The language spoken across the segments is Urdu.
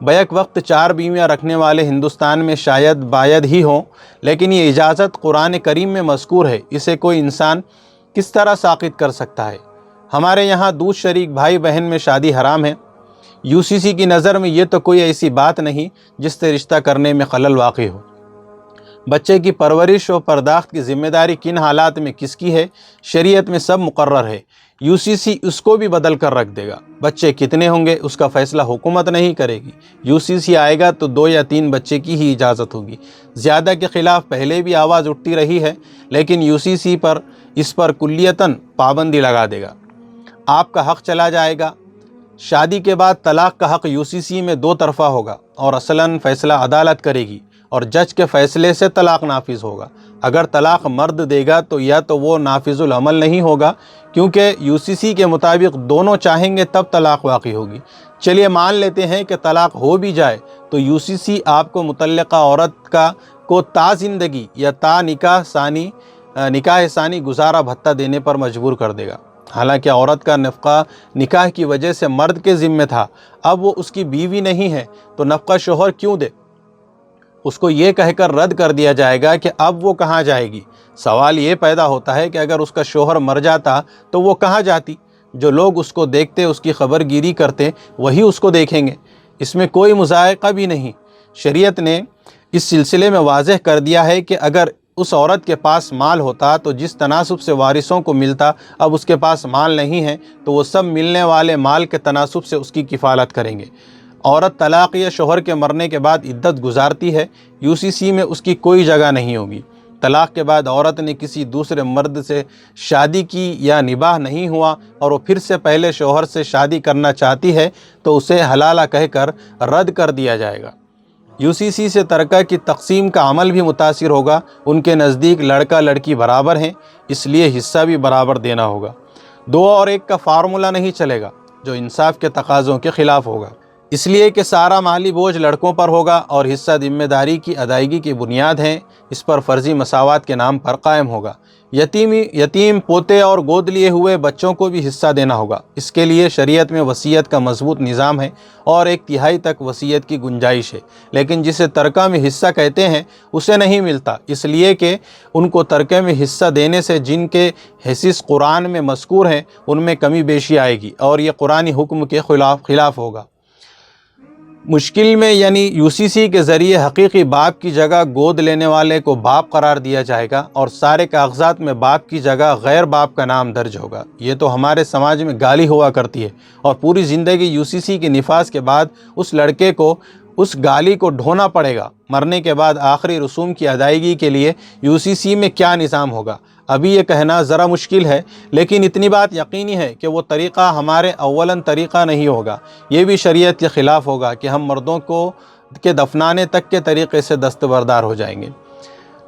بیک وقت 4 بیویاں رکھنے والے ہندوستان میں شاید باید ہی ہوں، لیکن یہ اجازت قرآن کریم میں مذکور ہے، اسے کوئی انسان کس طرح ساقط کر سکتا ہے؟ ہمارے یہاں دودھ شریک بھائی بہن میں شادی حرام ہے۔ UCC کی نظر میں یہ تو کوئی ایسی بات نہیں جس سے رشتہ کرنے میں خلل واقع ہو۔ بچے کی پرورش و پرداخت کی ذمہ داری کن حالات میں کس کی ہے؟ شریعت میں سب مقرر ہے۔ UCC اس کو بھی بدل کر رکھ دے گا۔ بچے کتنے ہوں گے اس کا فیصلہ حکومت نہیں کرے گی۔ UCC آئے گا تو 2 یا 3 بچے کی ہی اجازت ہوگی۔ زیادہ کے خلاف پہلے بھی آواز اٹھتی رہی ہے، لیکن UCC اس پر کلیتاً پابندی لگا دے گا۔ آپ کا حق چلا جائے گا۔ شادی کے بعد طلاق کا حق UCC میں 2 طرفہ ہوگا اور اصلاً فیصلہ عدالت کرے گی اور جج کے فیصلے سے طلاق نافذ ہوگا۔ اگر طلاق مرد دے گا تو یا تو وہ نافذ العمل نہیں ہوگا، کیونکہ UCC کے مطابق دونوں چاہیں گے تب طلاق واقع ہوگی۔ چلیے مان لیتے ہیں کہ طلاق ہو بھی جائے تو UCC آپ کو متعلقہ عورت کو تا زندگی یا تا نکاح ثانی گزارا بھتہ دینے پر مجبور کر دے گا۔ حالانکہ عورت کا نفقہ نکاح کی وجہ سے مرد کے ذمہ تھا، اب وہ اس کی بیوی نہیں ہے تو نفقہ شوہر کیوں دے؟ اس کو یہ کہہ کر رد کر دیا جائے گا کہ اب وہ کہاں جائے گی۔ سوال یہ پیدا ہوتا ہے کہ اگر اس کا شوہر مر جاتا تو وہ کہاں جاتی؟ جو لوگ اس کو دیکھتے، اس کی خبر گیری کرتے، وہی اس کو دیکھیں گے۔ اس میں کوئی مذائقہ بھی نہیں۔ شریعت نے اس سلسلے میں واضح کر دیا ہے کہ اگر اس عورت کے پاس مال ہوتا تو جس تناسب سے وارثوں کو ملتا، اب اس کے پاس مال نہیں ہے تو وہ سب ملنے والے مال کے تناسب سے اس کی کفالت کریں گے۔ عورت طلاق یا شوہر کے مرنے کے بعد عدت گزارتی ہے، UCC میں اس کی کوئی جگہ نہیں ہوگی۔ طلاق کے بعد عورت نے کسی دوسرے مرد سے شادی کی یا نباہ نہیں ہوا اور وہ پھر سے پہلے شوہر سے شادی کرنا چاہتی ہے تو اسے حلالہ کہہ کر رد کر دیا جائے گا۔ UCC سے ترکہ کی تقسیم کا عمل بھی متاثر ہوگا۔ ان کے نزدیک لڑکا لڑکی برابر ہیں، اس لیے حصہ بھی برابر دینا ہوگا۔ 2 اور 1 کا فارمولہ نہیں چلے گا جو انصاف کے تقاضوں کے خلاف ہوگا، اس لیے کہ سارا مالی بوجھ لڑکوں پر ہوگا اور حصہ ذمہ داری کی ادائیگی کی بنیاد ہے، اس پر فرضی مساوات کے نام پر قائم ہوگا۔ یتیم پوتے اور گود لیے ہوئے بچوں کو بھی حصہ دینا ہوگا۔ اس کے لیے شریعت میں وصیت کا مضبوط نظام ہے اور 1/3 تک وصیت کی گنجائش ہے، لیکن جسے ترکہ میں حصہ کہتے ہیں اسے نہیں ملتا، اس لیے کہ ان کو ترکے میں حصہ دینے سے جن کے حصص قرآن میں مذکور ہیں ان میں کمی بیشی آئے گی اور یہ قرآنی حکم کے خلاف ہوگا۔ مشکل میں یعنی UCC کے ذریعے حقیقی باپ کی جگہ گود لینے والے کو باپ قرار دیا جائے گا اور سارے کاغذات میں باپ کی جگہ غیر باپ کا نام درج ہوگا۔ یہ تو ہمارے سماج میں گالی ہوا کرتی ہے اور پوری زندگی UCC کے نفاذ کے بعد اس لڑکے کو اس گالی کو ڈھونا پڑے گا۔ مرنے کے بعد آخری رسوم کی ادائیگی کے لیے UCC میں کیا نظام ہوگا، ابھی یہ کہنا ذرا مشکل ہے، لیکن اتنی بات یقینی ہے کہ وہ طریقہ ہمارے اولاً طریقہ نہیں ہوگا، یہ بھی شریعت کے خلاف ہوگا کہ ہم مردوں کے دفنانے تک کے طریقے سے دستبردار ہو جائیں گے۔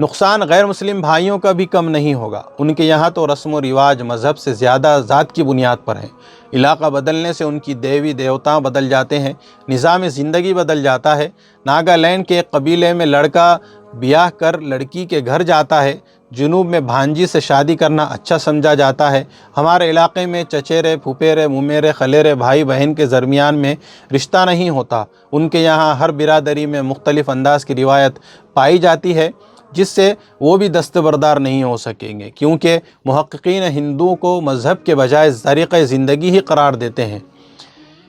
نقصان غیر مسلم بھائیوں کا بھی کم نہیں ہوگا۔ ان کے یہاں تو رسم و رواج مذہب سے زیادہ ذات کی بنیاد پر ہیں۔ علاقہ بدلنے سے ان کی دیوی دیوتا بدل جاتے ہیں، نظام زندگی بدل جاتا ہے۔ ناگالینڈ کے ایک قبیلے میں لڑکا بیاہ کر لڑکی کے گھر جاتا ہے۔ جنوب میں بھانجی سے شادی کرنا اچھا سمجھا جاتا ہے۔ ہمارے علاقے میں چچیرے، پھوپھیرے، ممیرے، خلیرے، بھائی بہن کے درمیان میں رشتہ نہیں ہوتا۔ ان کے یہاں ہر برادری میں مختلف انداز کی روایت پائی جاتی ہے جس سے وہ بھی دستبردار نہیں ہو سکیں گے، کیونکہ محققین ہندوؤں کو مذہب کے بجائے طریقۂ زندگی ہی قرار دیتے ہیں۔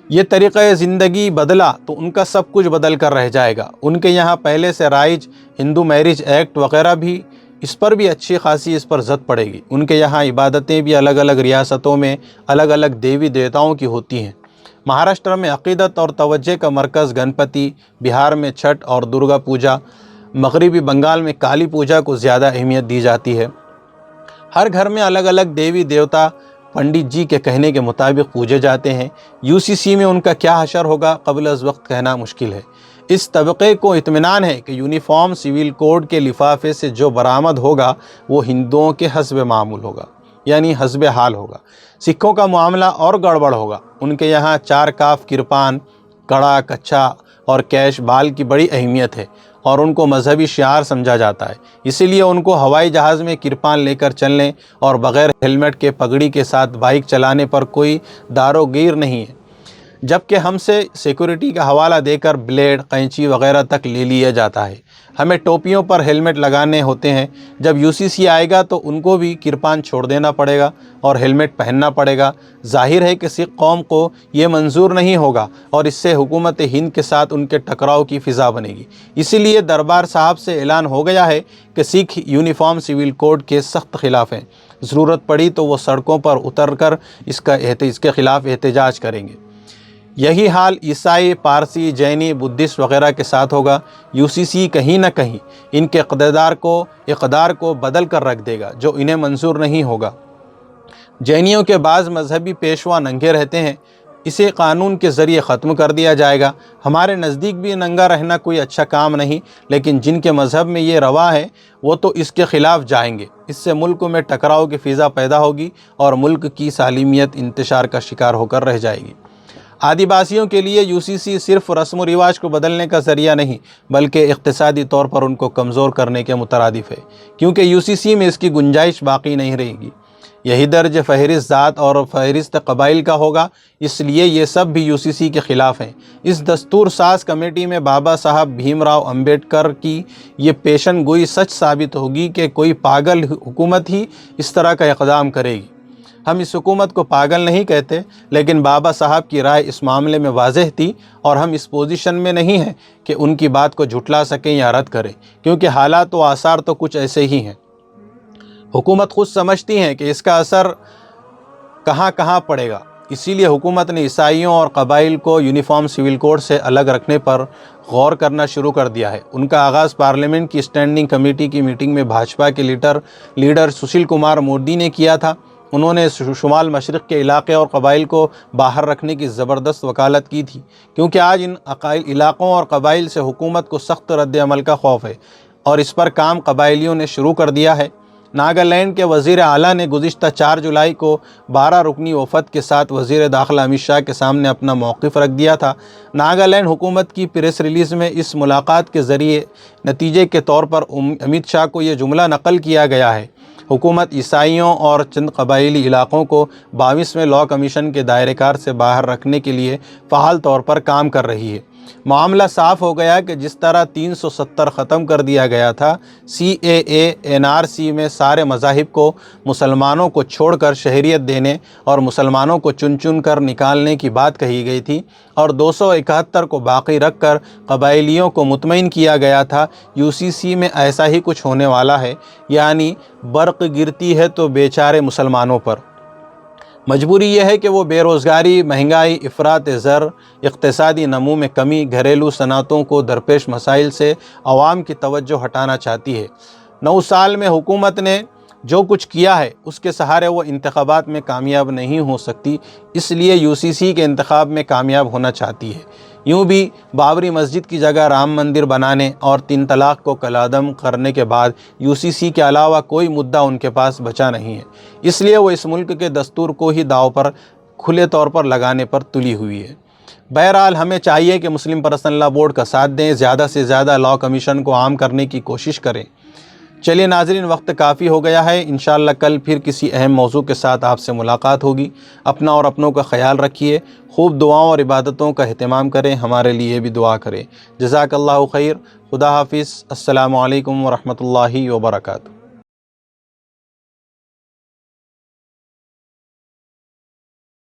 یہ طریقۂ زندگی بدلا تو ان کا سب کچھ بدل کر رہ جائے گا۔ ان کے یہاں پہلے سے رائج ہندو میرج ایکٹ وغیرہ بھی اس پر بھی اچھی خاصی اس پر زد پڑے گی۔ ان کے یہاں عبادتیں بھی الگ الگ ریاستوں میں الگ الگ دیوی دیوتاؤں کی ہوتی ہیں۔ مہاراشٹر میں عقیدت اور توجہ کا مرکز گنپتی، بہار میں چھٹ اور درگا پوجا، مغربی بنگال میں کالی پوجا کو زیادہ اہمیت دی جاتی ہے۔ ہر گھر میں الگ الگ دیوی دیوتا پنڈت جی کے کہنے کے مطابق پوجے جاتے ہیں۔ UCC میں ان کا کیا حشر ہوگا قبل از وقت کہنا مشکل ہے۔ اس طبقے کو اطمینان ہے کہ یونیفارم سول کوڈ کے لفافے سے جو برآمد ہوگا وہ ہندوؤں کے حسب معمول ہوگا، یعنی حسب حال ہوگا۔ سکھوں کا معاملہ اور گڑبڑ ہوگا۔ ان کے یہاں 4 کاف، کرپان، کڑا، کچھا اور کیش بال کی بڑی اہمیت ہے اور ان کو مذہبی شعار سمجھا جاتا ہے، اسی لیے ان کو ہوائی جہاز میں کرپان لے کر چلنے اور بغیر ہیلمٹ کے پگڑی کے ساتھ بائک چلانے پر کوئی داروگیر نہیں ہے۔ جبکہ ہم سے سیکورٹی کا حوالہ دے کر بلیڈ، قینچی وغیرہ تک لے لیا جاتا ہے۔ ہمیں ٹوپیوں پر ہیلمٹ لگانے ہوتے ہیں۔ جب UCC آئے گا تو ان کو بھی کرپان چھوڑ دینا پڑے گا اور ہیلمٹ پہننا پڑے گا۔ ظاہر ہے کہ سکھ قوم کو یہ منظور نہیں ہوگا اور اس سے حکومت ہند کے ساتھ ان کے ٹکراؤ کی فضا بنے گی۔ اسی لیے دربار صاحب سے اعلان ہو گیا ہے کہ سکھ یونیفارم سول کوڈ کے سخت خلاف ہیں۔ ضرورت پڑی تو وہ سڑکوں پر اتر کر اس کے خلاف احتجاج کریں گے۔ یہی حال عیسائی، پارسی، جینی، بدھسٹ وغیرہ کے ساتھ ہوگا۔ UCC کہیں نہ کہیں ان کے اقدار کو بدل کر رکھ دے گا جو انہیں منظور نہیں ہوگا۔ جینیوں کے بعض مذہبی پیشوا ننگے رہتے ہیں، اسے قانون کے ذریعے ختم کر دیا جائے گا۔ ہمارے نزدیک بھی ننگا رہنا کوئی اچھا کام نہیں، لیکن جن کے مذہب میں یہ روا ہے وہ تو اس کے خلاف جائیں گے۔ اس سے ملک میں ٹکراؤ کی فضا پیدا ہوگی اور ملک کی سالمیت انتشار کا شکار ہو کر رہ جائے گی۔ آدیواسیوں کے لیے UCC صرف رسم و رواج کو بدلنے کا ذریعہ نہیں بلکہ اقتصادی طور پر ان کو کمزور کرنے کے مترادف ہے، کیونکہ UCC میں اس کی گنجائش باقی نہیں رہے گی۔ یہی درج فہرست ذات اور فہرست قبائل کا ہوگا، اس لیے یہ سب بھی UCC کے خلاف ہیں۔ اس دستور ساز کمیٹی میں بابا صاحب بھیم راؤ امبیڈکر کی یہ پیشن گوئی سچ ثابت ہوگی کہ کوئی پاگل حکومت ہی اس طرح کا اقدام کرے گی۔ ہم اس حکومت کو پاگل نہیں کہتے، لیکن بابا صاحب کی رائے اس معاملے میں واضح تھی اور ہم اس پوزیشن میں نہیں ہیں کہ ان کی بات کو جھٹلا سکیں یا رد کریں، کیونکہ حالات و آثار تو کچھ ایسے ہی ہیں۔ حکومت خود سمجھتی ہے کہ اس کا اثر کہاں کہاں پڑے گا، اسی لیے حکومت نے عیسائیوں اور قبائل کو یونیفارم سول کوڈ سے الگ رکھنے پر غور کرنا شروع کر دیا ہے۔ ان کا آغاز پارلیمنٹ کی اسٹینڈنگ کمیٹی کی میٹنگ میں بھاجپا کے لیڈر سشیل کمار مودی نے کیا تھا۔ انہوں نے شمال مشرق کے علاقے اور قبائل کو باہر رکھنے کی زبردست وکالت کی تھی، کیونکہ آج ان علاقوں اور قبائل سے حکومت کو سخت رد عمل کا خوف ہے اور اس پر کام قبائلیوں نے شروع کر دیا ہے۔ ناگالینڈ کے وزیر اعلیٰ نے گزشتہ 4 جولائی کو 12 رکنی وفد کے ساتھ وزیر داخلہ امت شاہ کے سامنے اپنا موقف رکھ دیا تھا۔ ناگالینڈ حکومت کی پریس ریلیز میں اس ملاقات کے ذریعے نتیجے کے طور پر امت شاہ کو یہ جملہ نقل کیا گیا ہے: حکومت عیسائیوں اور چند قبائلی علاقوں کو 22ویں لاء کمیشن کے دائرہ کار سے باہر رکھنے کے لیے فعال طور پر کام کر رہی ہے۔ معاملہ صاف ہو گیا کہ جس طرح 370 ختم کر دیا گیا تھا، CAA NRC میں سارے مذاہب کو مسلمانوں کو چھوڑ کر شہریت دینے اور مسلمانوں کو چن چن کر نکالنے کی بات کہی گئی تھی اور 271 کو باقی رکھ کر قبائلیوں کو مطمئن کیا گیا تھا۔ UCC میں ایسا ہی کچھ ہونے والا ہے، یعنی برق گرتی ہے تو بیچارے مسلمانوں پر۔ مجبوری یہ ہے کہ وہ بے روزگاری، مہنگائی، افراط زر، اقتصادی نمو میں کمی، گھریلو صنعتوں کو درپیش مسائل سے عوام کی توجہ ہٹانا چاہتی ہے۔ 9 سال میں حکومت نے جو کچھ کیا ہے اس کے سہارے وہ انتخابات میں کامیاب نہیں ہو سکتی، اس لیے UCC کے انتخاب میں کامیاب ہونا چاہتی ہے۔ یوں بھی بابری مسجد کی جگہ رام مندر بنانے اور 3 طلاق کو کالعدم کرنے کے بعد UCC کے علاوہ کوئی مدعا ان کے پاس بچا نہیں ہے، اس لیے وہ اس ملک کے دستور کو ہی داؤ پر کھلے طور پر لگانے پر تلی ہوئی ہے۔ بہرحال ہمیں چاہیے کہ مسلم پرسنل لاء بورڈ کا ساتھ دیں، زیادہ سے زیادہ لاء کمیشن کو عام کرنے کی کوشش کریں۔ چلیے ناظرین، وقت کافی ہو گیا ہے، انشاءاللہ کل پھر کسی اہم موضوع کے ساتھ آپ سے ملاقات ہوگی۔ اپنا اور اپنوں کا خیال رکھیے، خوب دعاؤں اور عبادتوں کا اہتمام کریں، ہمارے لیے بھی دعا کریں۔ جزاک اللہ خیر، خدا حافظ، السلام علیکم ورحمۃ اللہ وبرکاتہ۔